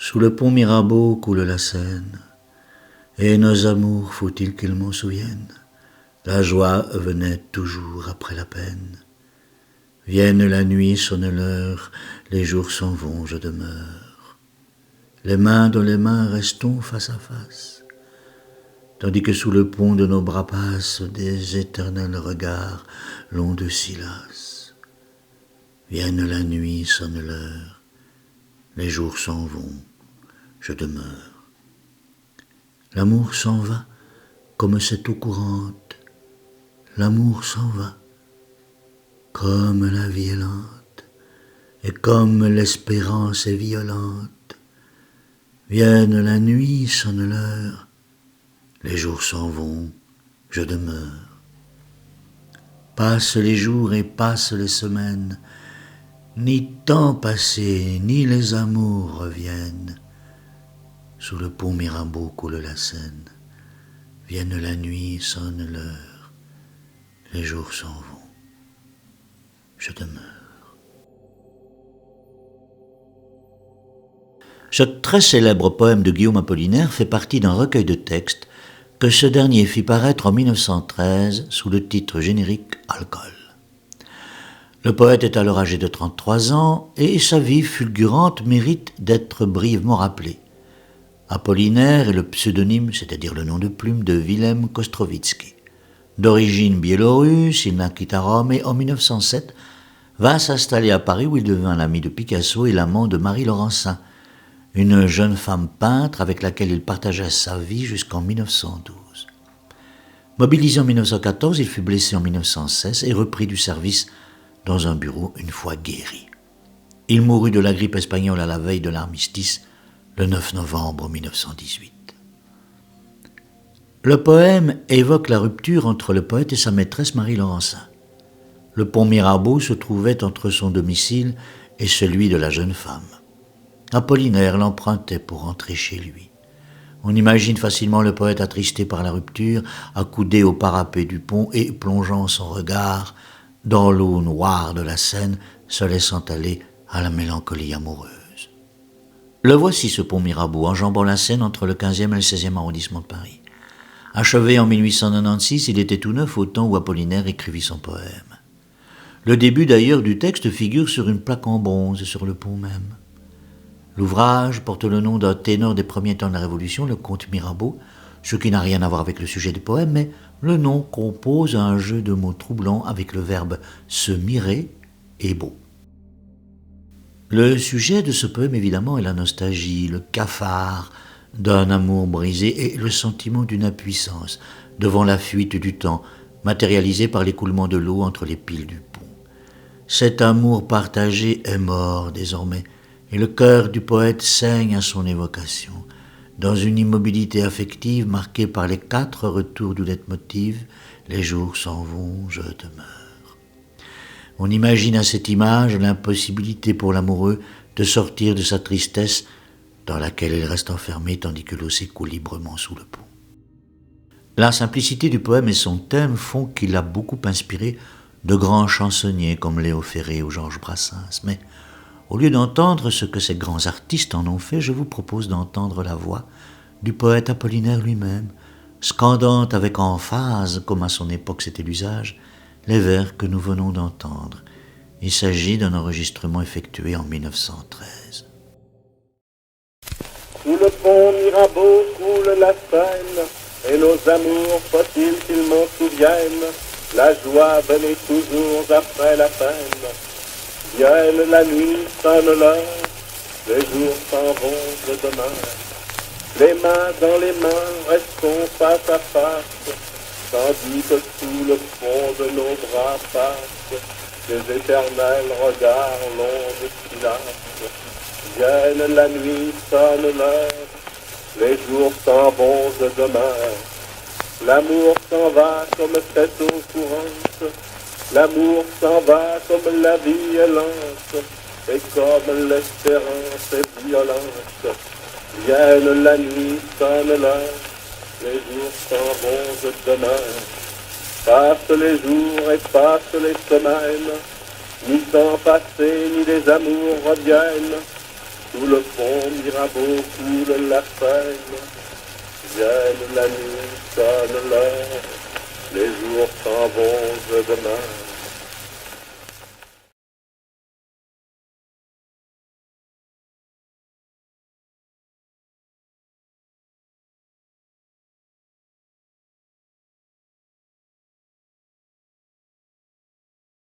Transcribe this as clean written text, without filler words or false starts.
Sous le pont Mirabeau coule la Seine, et nos amours, faut-il qu'ils m'en souviennent, la joie venait toujours après la peine. Vienne la nuit, sonne l'heure, les jours s'en vont, je demeure. Les mains dans les mains, restons face à face, tandis que sous le pont de nos bras passent des éternels regards longs de Silas. Vienne la nuit, sonne l'heure, les jours s'en vont, je demeure. L'amour s'en va comme cette eau courante, l'amour s'en va comme la vie est lente, et comme l'espérance est violente. Vienne la nuit, sonne l'heure, les jours s'en vont, je demeure. Passent les jours et passent les semaines, ni temps passé, ni les amours reviennent. Sous le pont Mirabeau coule la Seine. Vienne la nuit, sonne l'heure, les jours s'en vont, je demeure. Ce très célèbre poème de Guillaume Apollinaire fait partie d'un recueil de textes que ce dernier fit paraître en 1913 sous le titre générique Alcool. Le poète est alors âgé de 33 ans et sa vie fulgurante mérite d'être brièvement rappelée. Apollinaire est le pseudonyme, c'est-à-dire le nom de plume, de Wilhelm Kostrovitsky. D'origine biélorusse, il naquit à Rome et en 1907 va s'installer à Paris où il devint l'ami de Picasso et l'amant de Marie Laurencin, une jeune femme peintre avec laquelle il partagea sa vie jusqu'en 1912. Mobilisé en 1914, il fut blessé en 1916 et repris du service dans un bureau une fois guéri. Il mourut de la grippe espagnole à la veille de l'armistice, le 9 novembre 1918. Le poème évoque la rupture entre le poète et sa maîtresse Marie Laurencin. Le pont Mirabeau se trouvait entre son domicile et celui de la jeune femme. Apollinaire l'empruntait pour rentrer chez lui. On imagine facilement le poète attristé par la rupture, accoudé au parapet du pont et plongeant son regard dans l'eau noire de la Seine, se laissant aller à la mélancolie amoureuse. Le voici ce pont Mirabeau, enjambant la Seine entre le 15e et le 16e arrondissement de Paris. Achevé en 1896, il était tout neuf au temps où Apollinaire écrivit son poème. Le début d'ailleurs du texte figure sur une plaque en bronze sur le pont même. L'ouvrage porte le nom d'un ténor des premiers temps de la Révolution, le comte Mirabeau, ce qui n'a rien à voir avec le sujet du poème, mais le nom compose un jeu de mots troublant avec le verbe se mirer et beau. Le sujet de ce poème, évidemment, est la nostalgie, le cafard d'un amour brisé et le sentiment d'une impuissance devant la fuite du temps, matérialisé par l'écoulement de l'eau entre les piles du pont. Cet amour partagé est mort désormais, et le cœur du poète saigne à son évocation, dans une immobilité affective marquée par les 4 retours du leitmotiv « Les jours s'en vont, je demeure ». On imagine à cette image l'impossibilité pour l'amoureux de sortir de sa tristesse dans laquelle il reste enfermé tandis que l'eau s'écoule librement sous le pont. La simplicité du poème et son thème font qu'il a beaucoup inspiré de grands chansonniers comme Léo Ferré ou Georges Brassens, mais au lieu d'entendre ce que ces grands artistes en ont fait, je vous propose d'entendre la voix du poète Apollinaire lui-même, scandant avec emphase, comme à son époque c'était l'usage, les vers que nous venons d'entendre. Il s'agit d'un enregistrement effectué en 1913. Sous le pont Mirabeau coule la Seine, et nos amours, faut-il qu'ils m'en souviennent, la joie venait toujours après la peine. Vienne la nuit, sonne l'heure, les jours s'en vont de demain. Les mains dans les mains, restons face à face, tandis que sous le fond de nos bras passent des éternels regards longs de silence. Vienne la nuit, sonne l'heure, les jours s'en vont de demain. L'amour s'en va comme cette eau courante, l'amour s'en va comme la vie est lente, et comme l'espérance est violente. Vienne la nuit, sonne l'heure, les jours s'en vont de demain. Passent les jours et passent les semaines, ni temps passé ni les amours reviennent. Sous le pont Mirabeau coule la Seine, vienne la nuit, sonne l'heure, les jours s'en vont de demain.